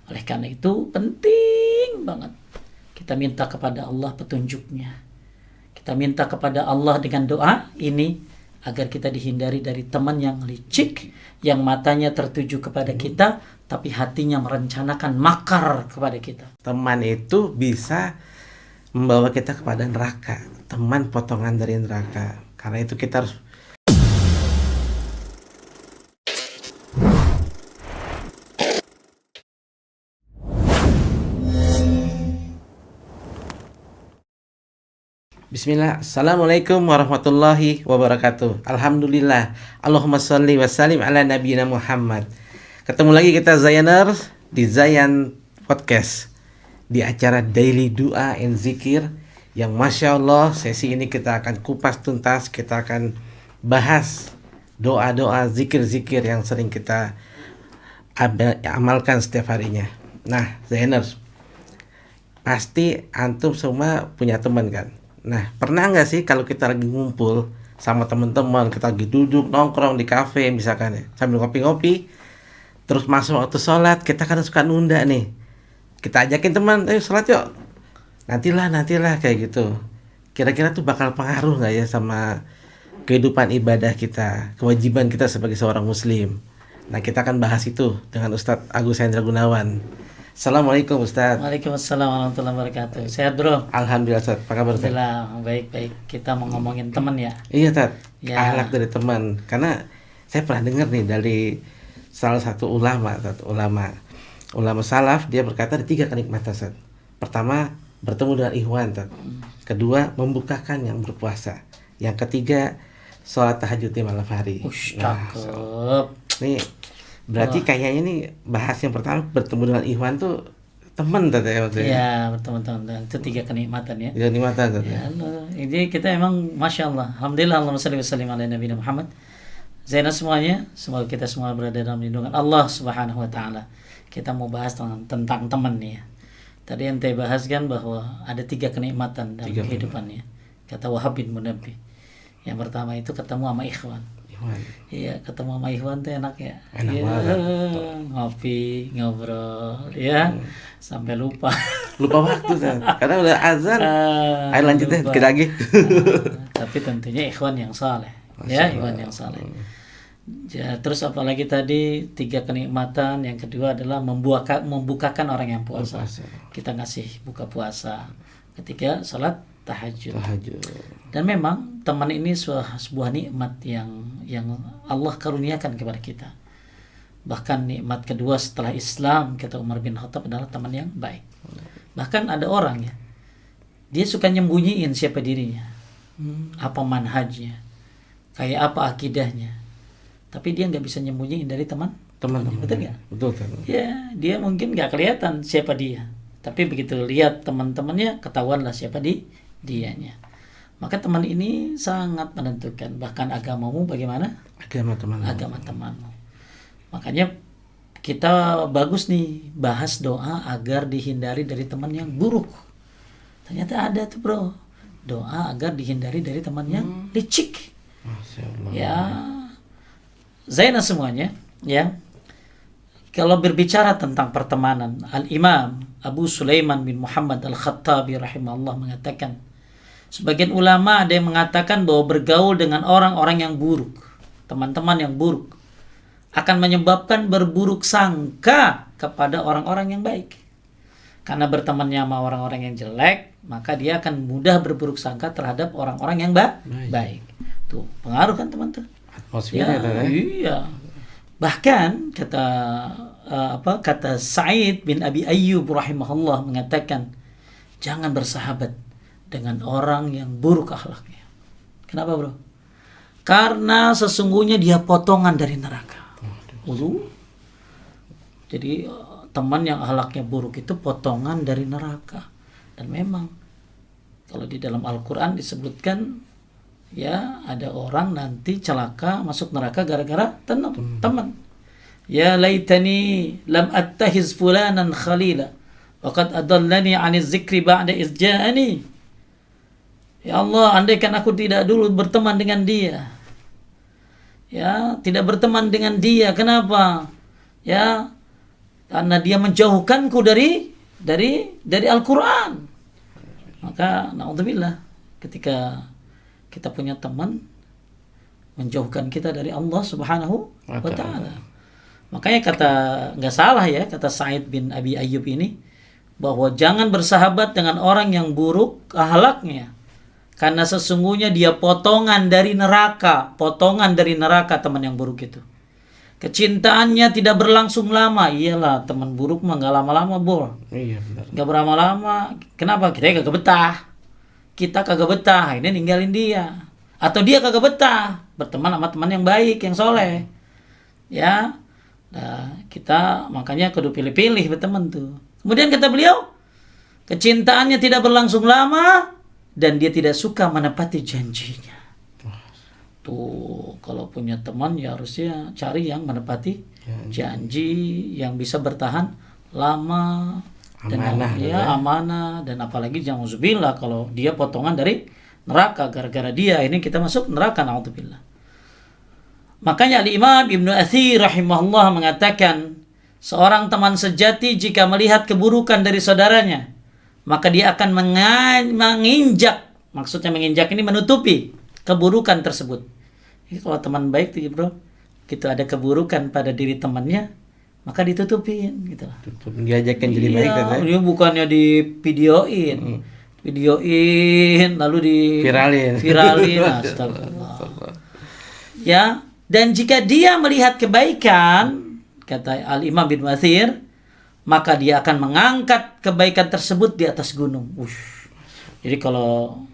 Oleh karena itu penting banget kita minta kepada Allah petunjuknya. Kita minta kepada Allah dengan doa ini agar kita dihindari dari teman yang licik, yang matanya tertuju kepada kita tapi hatinya merencanakan makar kepada kita. Teman itu bisa membawa kita kepada neraka. Teman potongan dari neraka. Karena itu kita harus Bismillah. Assalamualaikum warahmatullahi wabarakatuh. Alhamdulillah. Allahumma sholli wa sallim ala nabiyina Muhammad. Ketemu lagi kita Zayaners di Zayan Podcast, di acara Daily Dua and Zikir yang Masya Allah sesi ini kita akan kupas tuntas. Kita akan bahas doa-doa, zikir-zikir yang sering kita amalkan setiap harinya. Nah Zayaners, pasti antum semua punya teman kan? Nah, pernah nggak sih kalau kita lagi ngumpul sama teman-teman, kita lagi duduk nongkrong di kafe misalkan ya, sambil ngopi-ngopi, terus masuk waktu sholat, kita kan suka nunda nih. Kita ajakin teman, ayo sholat yuk. Nantilah kayak gitu. Kira-kira tuh bakal pengaruh nggak ya sama kehidupan ibadah kita, kewajiban kita sebagai seorang muslim. Nah, kita akan bahas itu dengan Ustadz Agus Hendra Gunawan. Assalamualaikum Ustadz. Waalaikumsalam warahmatullahi wabarakatuh. Sehat bro? Alhamdulillah Ustadz. Apa kabar Ustadz? Alhamdulillah, baik-baik. Kita mau ngomongin teman ya? Iya Ustadz, Ya. akhlak dari teman. Karena saya pernah dengar nih dari salah satu ulama salaf, dia berkata ada 3 kenikmatan Ustadz. Pertama, bertemu dengan ikhwan Ustadz. Kedua, membukakan yang berpuasa. Yang ketiga, sholat tahajud di malam hari. Cakep. Nih berarti kayaknya nih bahas yang pertama, bertemu dengan ikhwan tuh teman tadi ya. Iya, betul-betul. Itu 3 kenikmatan ya. Ya kenikmatan tadi. Ya Allah. Jadi kita emang Masya Allah. Alhamdulillah, Allahumma salli wa sallim ala nabiyina Muhammad. Zainal semuanya, semoga kita semua berada dalam lindungan Allah Subhanahu wa taala. Kita mau bahas tentang teman nih ya. Tadi ente bahas kan bahwa ada 3 kenikmatan dalam kehidupannya. Kata Wahab bin Munabbih. Yang pertama itu ketemu sama ikhwan. Iya, ketemu sama ikhwan tuh enak ya. Enak ya, banget. ngopi, ngobrol, ya, sampai lupa. Lupa waktu kan, karena udah azan. Ayo lanjut deh, lupa. kita lagi. Tapi tentunya ikhwan yang saleh, ya, ikhwan yang saleh. Ya, terus apalagi tadi 3 kenikmatan. Yang kedua adalah membukakan orang yang puasa. Kita ngasih buka puasa. Ketiga, salat tahajud. Dan memang teman ini sebuah nikmat yang Allah karuniakan kepada kita. Bahkan nikmat kedua setelah Islam, kata Umar bin Khattab, adalah teman yang baik. Bahkan ada orang ya, dia suka nyembunyiin siapa dirinya, apa manhajnya, kayak apa akidahnya, tapi dia nggak bisa nyembunyiin dari teman-teman. Betul nggak? Betul kan. Ya, dia mungkin nggak kelihatan siapa dia, tapi begitu lihat teman-temannya, ketahuanlah siapa dianya. Maka teman ini sangat menentukan bahkan agamamu bagaimana? Agama temanmu. Makanya kita bagus nih bahas doa agar dihindari dari teman yang buruk. Ternyata ada tuh bro, doa agar dihindari dari teman yang licik. Masya Allah. Ya, Zainal semuanya ya. Kalau berbicara tentang pertemanan, Al-Imam Abu Sulaiman bin Muhammad Al-Khattabi rahimahullah mengatakan, sebagian ulama ada yang mengatakan bahwa bergaul dengan orang-orang yang buruk, teman-teman yang buruk, akan menyebabkan berburuk sangka kepada orang-orang yang baik. Karena bertemannya sama orang-orang yang jelek, maka dia akan mudah berburuk sangka terhadap orang-orang yang baik. Tuh, pengaruh kan teman-teman? Atmosfernya ya. Iya. Bahkan kata Sa'id bin Abi Ayyub rahimahullah mengatakan, jangan bersahabat dengan orang yang buruk akhlaknya. Kenapa bro? Karena sesungguhnya dia potongan dari neraka. Jadi teman yang akhlaknya buruk itu potongan dari neraka. Dan memang kalau di dalam Al-Quran disebutkan ya, ada orang nanti celaka masuk neraka gara-gara teman. Ya laitani lam attahiz fulanan khalila waqad adallani 'anil zikri ba'da iz ja'ani. Ya Allah, andaikan aku tidak dulu berteman dengan dia. Ya, tidak berteman dengan dia. Kenapa? Ya, karena dia menjauhkanku dari Al-Quran. Maka naudzubillah, ketika kita punya teman menjauhkan kita dari Allah Subhanahu wa Ta'ala. Makanya nggak salah ya kata Sa'id bin Abi Ayyub ini, bahwa jangan bersahabat dengan orang yang buruk akhlaknya, karena sesungguhnya dia potongan dari neraka teman yang buruk itu. Kecintaannya tidak berlangsung lama. Iyalah, teman buruk mah nggak lama-lama, Bor. Iya, benar. Nggak berlama-lama. Kenapa? Kita kagak betah. Ini ninggalin dia. Atau dia kagak betah berteman sama teman yang baik, yang soleh. Ya, nah, kita makanya kudu pilih-pilih berteman tuh. Kemudian kata beliau, kecintaannya tidak berlangsung lama dan dia tidak suka menepati janjinya. Tuh, kalau punya teman ya harusnya cari yang menepati janji, yang bisa bertahan lama, amanah, dan apalagi jangan kalau dia potongan dari neraka, gara-gara dia ini kita masuk neraka, naudzubillah. Makanya Al-Imam Ibnu Athir rahimahullah mengatakan, seorang teman sejati jika melihat keburukan dari saudaranya, maka dia akan menginjak, maksudnya menginjak ini menutupi keburukan tersebut. Jadi kalau teman baik tuh bro, gitu ada keburukan pada diri temannya, maka ditutupin gitu. Diajakin jadi baik kan? Dia bukannya di videoin lalu di viralin. Astagfirullah. Ya, dan jika dia melihat kebaikan, kata Al-Imam bin Mathir, maka dia akan mengangkat kebaikan tersebut di atas gunung. Jadi kalau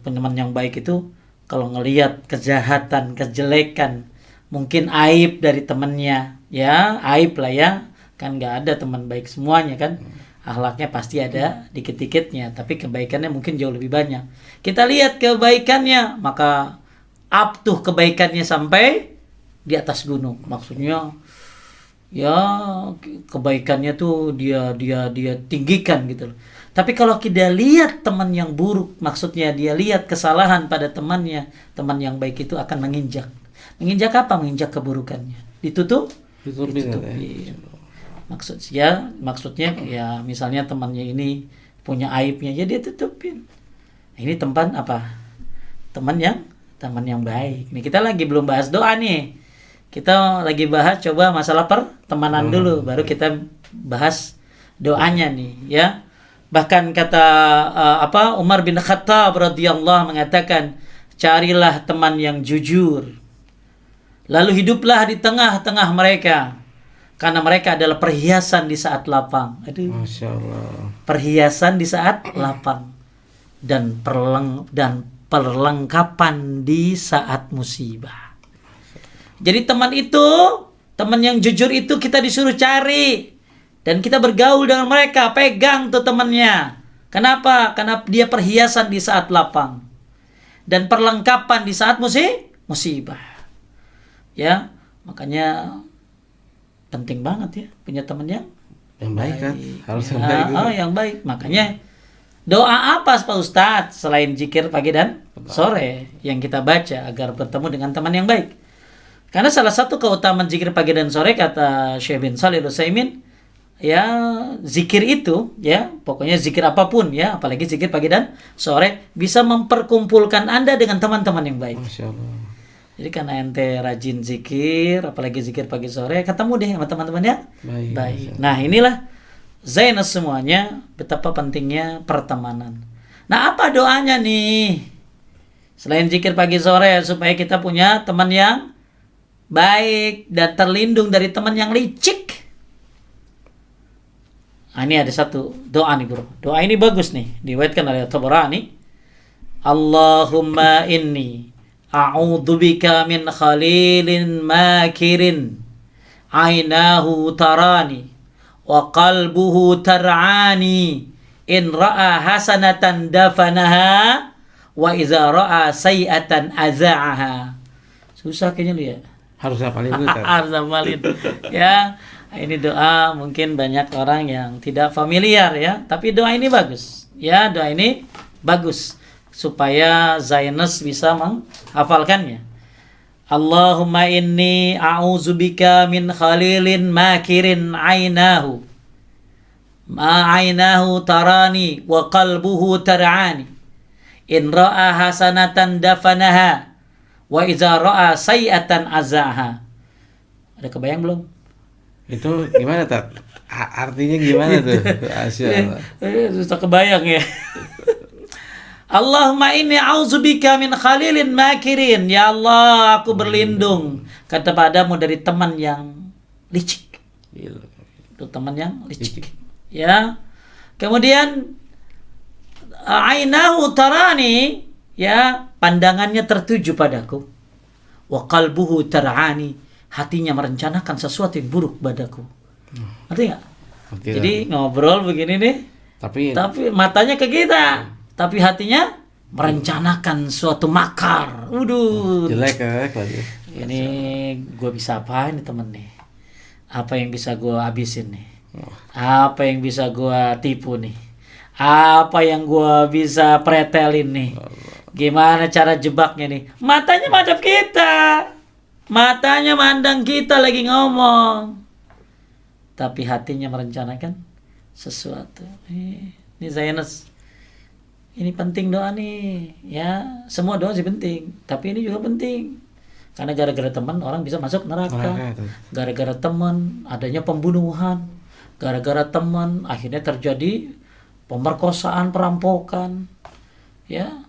teman yang baik itu, kalau ngelihat kejahatan, kejelekan, mungkin aib dari temannya, ya aib lah ya, kan nggak ada teman baik semuanya kan, akhlaknya pasti ada dikit-dikitnya, tapi kebaikannya mungkin jauh lebih banyak. Kita lihat kebaikannya, maka up tuh kebaikannya sampai di atas gunung. Maksudnya ya kebaikannya tuh dia tinggikan gitu loh. Tapi kalau kita lihat teman yang buruk, maksudnya dia lihat kesalahan pada temannya, teman yang baik itu akan menginjak. Menginjak apa? Menginjak keburukannya. Ditutupin. Maksudnya ya misalnya temannya ini punya aibnya, ya dia tutupin. Ini teman apa? Teman yang baik. Nih kita lagi belum bahas doa nih. Kita lagi bahas coba masalah pertemanan dulu, baru kita bahas doanya nih, ya. Bahkan kata Umar bin Khattab radhiyallahu mengatakan, carilah teman yang jujur, lalu hiduplah di tengah-tengah mereka, karena mereka adalah perhiasan di saat lapang. Aduh, Masya Allah. Perhiasan di saat lapang dan perlengkapan di saat musibah. Jadi teman yang jujur itu kita disuruh cari. Dan kita bergaul dengan mereka, pegang tuh temannya. Kenapa? Karena dia perhiasan di saat lapang dan perlengkapan di saat musibah. Ya, makanya penting banget ya punya teman yang baik kan, harus yang baik. Yang baik. Makanya doa apa Pak Ustadz selain zikir pagi dan sore yang kita baca agar bertemu dengan teman yang baik? Karena salah satu keutamaan zikir pagi dan sore kata Syekh bin Shalih Al-Utsaimin, ya zikir itu ya pokoknya zikir apapun ya, apalagi zikir pagi dan sore bisa memperkumpulkan Anda dengan teman-teman yang baik. Masya Allah. Jadi karena ente rajin zikir, apalagi zikir pagi sore, ketemu deh sama teman-teman yang baik. Nah inilah Zainus semuanya betapa pentingnya pertemanan. Nah apa doanya nih selain zikir pagi sore supaya kita punya teman yang baik dan terlindung dari teman yang licik? Nah, ini ada satu doa nih bro. Doa ini bagus nih, diriwayatkan oleh Tabarani. Allahumma inni a'udzubika min khalilin makirin ainahu tarani wa qalbuhu tar'ani in ra'a hasanatan dafanaha wa iza ra'a sayi'atan aza'aha. Susah kayaknya lu ya. Harus hafalin dulu. Harus hafalin. Ya. Ini doa mungkin banyak orang yang tidak familiar ya, tapi doa ini bagus. Ya, doa ini bagus supaya Zainus bisa menghafalkannya. Allahumma inni a'udzubika min khalilin makirin ainahu tarani wa qalbuhu tar'ani in ra'a hasanatan dafanaha wa iza ra'a sayi'atan azaha. Ada kebayang belum? Itu gimana, Tat? Artinya gimana tuh? Susah kebayang ya. Allahumma inni a'udzubika min khalilin makirin. Ya Allah, aku berlindung kepadamu dari teman yang licik. Itu teman yang licik. Ya. Kemudian ainahu tarani, ya, pandangannya tertuju padaku. Wa qalbuhu tar'ani, hatinya merencanakan sesuatu yang buruk padaku. Ngerti enggak? Jadi ngobrol begini nih, tapi matanya ke kita, tapi hatinya merencanakan suatu makar. Waduh. Jelek lagi. Ini gue bisa apain nih temen nih? Apa yang bisa gue habisin nih? Apa yang bisa gue tipu nih? Apa yang gue bisa pretelin nih? Gimana cara jebaknya nih? Matanya madep kita. Matanya mandang kita lagi ngomong. Tapi hatinya merencanakan sesuatu. Ini Zainus. Ini penting doa nih. Ya, semua doa sih penting. Tapi ini juga penting. Karena gara-gara teman orang bisa masuk neraka. Gara-gara teman adanya pembunuhan. Gara-gara teman akhirnya terjadi pemerkosaan, perampokan. Ya.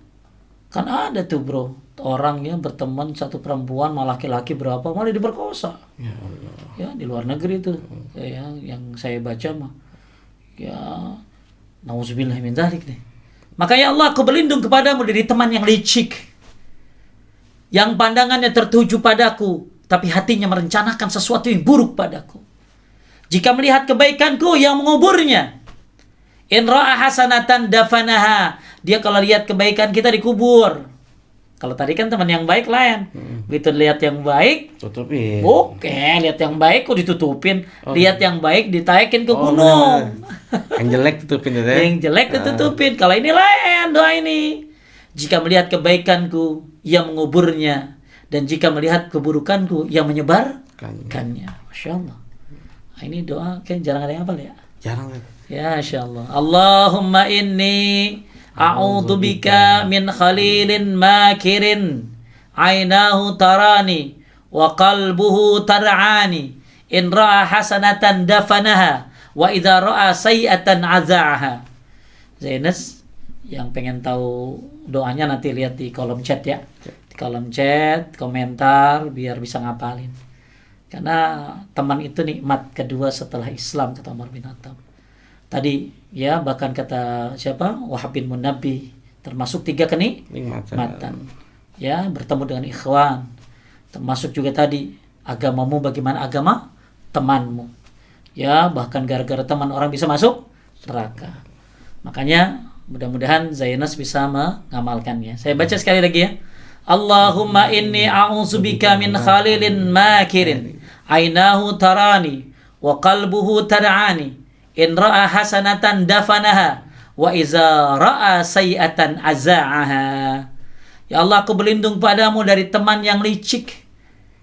Kan ada tuh, Bro. Orang yang berteman satu perempuan malah laki-laki berapa malah diperkosa. Ya Allah. Ya, di luar negeri tuh. Ya, yang saya baca mah. Ya, nauzubillah min dzalik nih. Maka ya Allah, aku berlindung kepadamu dari teman yang licik. Yang pandangannya tertuju padaku, tapi hatinya merencanakan sesuatu yang buruk padaku. Jika melihat kebaikanku yang menguburnya. In ra'a hasanatan dafanaha. Dia kalau lihat kebaikan kita dikubur. Kalau tadi kan teman yang baik lain. Begitu lihat yang baik, tutupin. Oke, lihat yang baik kok ditutupin. Lihat yang baik ditaikin ke gunung. Yang jelek tutupin itu. Yang jelek ditutupin. Kalau ini lain doa ini. Jika melihat kebaikanku, ia menguburnya. Dan jika melihat keburukanku, ia menyebarkannya. Masya Allah. Nah, ini doa kan jarang ada yang hafal ya? Jarang. Ya, Masya Allah. Allahumma inni a'udzubika min khalilin makirin ainahu tarani wa qalbuhu tar'ani in ra'a hasanatan dafanaha wa idza ra'a sayi'atan aza'aha. Zainus yang pengen tahu doanya nanti lihat di kolom chat ya. Di kolom chat, komentar biar bisa ngapalin. Karena teman itu nikmat kedua setelah Islam, kata Umar bin Khattab. Tadi ya, bahkan kata siapa? Wahab bin Munabbi, termasuk 3 kenikmatan. Ya, bertemu dengan ikhwan. Termasuk juga tadi agamamu bagaimana agama temanmu. Ya, bahkan gara-gara teman orang bisa masuk neraka. Makanya mudah-mudahan Zainus bisa mengamalkannya. Saya baca sekali lagi ya. Allahumma inni a'udzubika min khalilin makirin ainahu tarani wa qalbuhu tar'ani in ra'a hasanatan dafanaha wa iza ra'a sayi'atan aza'aha. Ya Allah, aku berlindung padamu dari teman yang licik,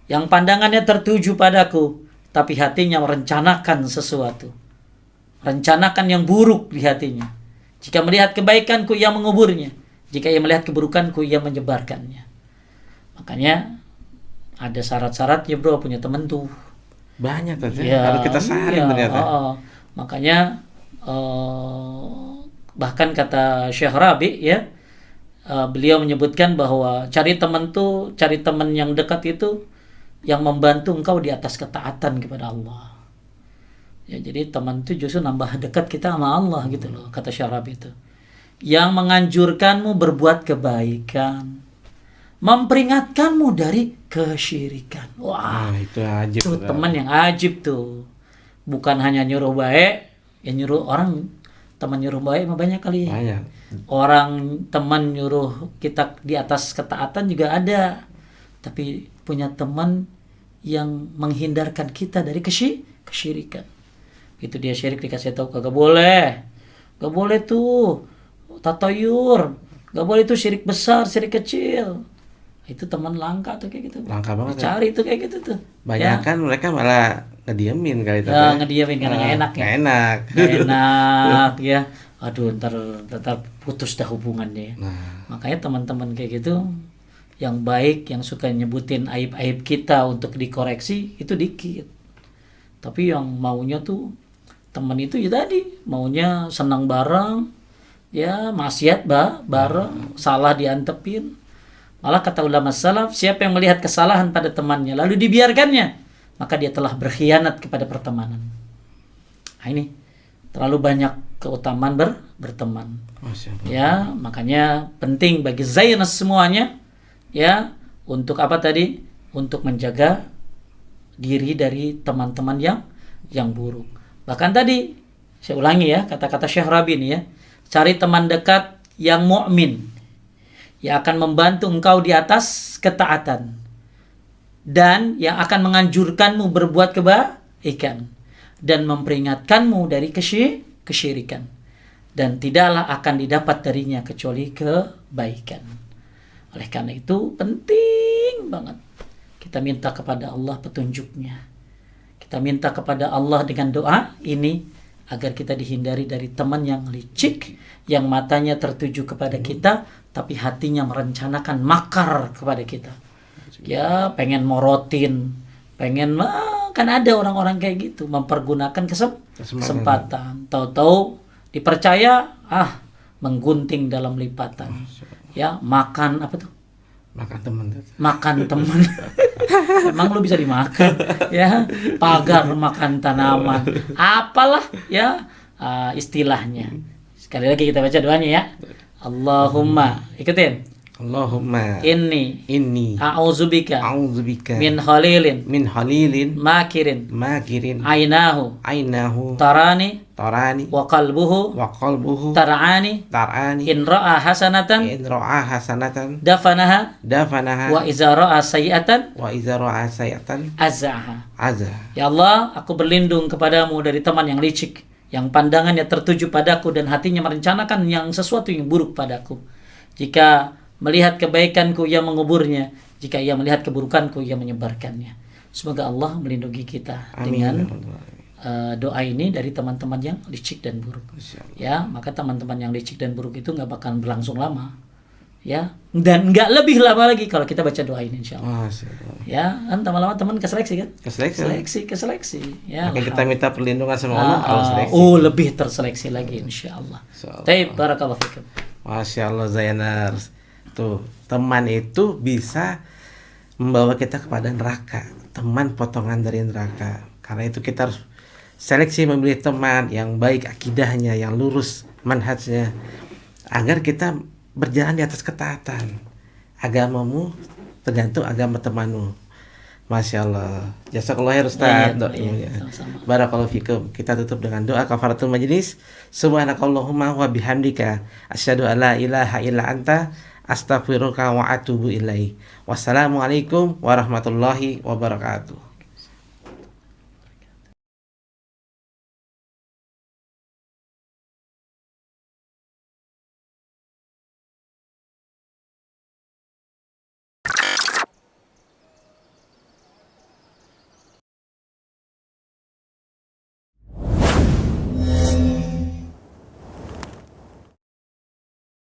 yang pandangannya tertuju padaku, tapi hatinya merencanakan sesuatu. Rencanakan yang buruk di hatinya. Jika melihat kebaikanku, ia menguburnya. Jika ia melihat keburukanku, ia menyebarkannya. Makanya ada syarat-syaratnya, Bro, punya teman tuh. Banyak tadi. Ya, harus kita saring ternyata. Makanya bahkan kata Syekh Rabi ya, beliau menyebutkan bahwa cari teman yang dekat itu yang membantu engkau di atas ketaatan kepada Allah. Ya, jadi teman itu justru nambah dekat kita sama Allah gitu loh, kata Syekh Rabi itu. Yang menganjurkanmu berbuat kebaikan, memperingatkanmu dari kesyirikan. Wah, itu ajib. Tuh teman yang ajib tuh. Bukan hanya nyuruh baik, ya nyuruh orang, teman nyuruh baik mah banyak kali. Banyak. Orang teman nyuruh kita di atas ketaatan juga ada. Tapi punya teman yang menghindarkan kita dari kesyirikan. Itu dia syirik dikasih tahu kagak boleh. Gak boleh tuh tatayur. Gak boleh tuh syirik besar, syirik kecil. itu teman langka tuh kayak gitu. Langka banget ya. Cari tuh kayak gitu tuh. Banyak kan mereka malah ngediemin kali itu. Ya, ngediamin karena nggak enak ya. Nggak enak. Nggak enak ya. Aduh, ntar putus dah hubungannya ya. Makanya teman-teman kayak gitu yang baik, yang suka nyebutin aib-aib kita untuk dikoreksi itu dikit. Tapi yang maunya tuh teman itu ya tadi maunya senang bareng, ya maksiat bareng, salah diantepin. Malah kata ulama salaf, siapa yang melihat kesalahan pada temannya lalu dibiarkannya, maka dia telah berkhianat kepada pertemanan. Nah, ini terlalu banyak keutamaan berteman. Ya, makanya penting bagi Zainus semuanya ya untuk apa tadi? Untuk menjaga diri dari teman-teman yang buruk. Bahkan tadi saya ulangi ya kata-kata Syekh Rabi ini ya, cari teman dekat yang mukmin, yang akan membantu engkau di atas ketaatan dan yang akan menganjurkanmu berbuat kebaikan dan memperingatkanmu dari kesyirikan, dan tidaklah akan didapat darinya kecuali kebaikan. Oleh karena itu penting banget kita minta kepada Allah petunjuknya. Kita minta kepada Allah dengan doa ini agar kita dihindari dari teman yang licik, yang matanya tertuju kepada kita tapi hatinya merencanakan makar kepada kita. Ya, pengen morotin, pengen kan ada orang-orang kayak gitu mempergunakan kesempatan. Tahu-tahu dipercaya menggunting dalam lipatan. Ya, makan apa tuh? Makan teman. Emang lu bisa dimakan ya, pagar makan tanaman, apalah ya istilahnya. Sekali lagi kita baca doanya ya. Allahumma, ikutin. Allahumma inni a'udzubika min khalilin makirin ainahu tarani wa qalbuhu tar'ani in ra'a hasanatan dafanaha wa iza ra'a sayi'atan azzaha. Ya Allah, aku berlindung kepadamu dari teman yang licik, yang pandangannya tertuju padaku dan hatinya merencanakan yang sesuatu yang buruk padaku. Jika melihat kebaikanku, ia menguburnya. Jika ia melihat keburukanku, ia menyebarkannya. Semoga Allah melindungi kita dengan doa ini dari teman-teman yang licik dan buruk. Ya, maka teman-teman yang licik dan buruk itu nggak bakal berlangsung lama. Ya, dan nggak lebih lama lagi kalau kita baca doa ini, insyaallah. Ya, kan lama-lama teman keseleksi kan? Keseleksi. Ya, maka kita minta perlindungan sama Allah kalau seleksi. Lebih terseleksi lagi, insyaallah. Baik, barakallahu fikum. Masya Allah Zainars. Tuh, teman itu bisa membawa kita kepada neraka. Teman potongan dari neraka. Karena itu kita harus seleksi memilih teman yang baik akidahnya, yang lurus manhajnya, agar kita berjalan di atas ketaatan. Agamamu tergantung agama temanmu. Masya Allah. Jazakallah khair Ustaz. Barakallahu fikum. Kita tutup dengan doa kafaratul majlis. Subhanakallahumma wa bihamdika asyhadu an la ilaha illa anta astaghfiruka wa atubu ilaik. Wassalamualaikum warahmatullahi wabarakatuh.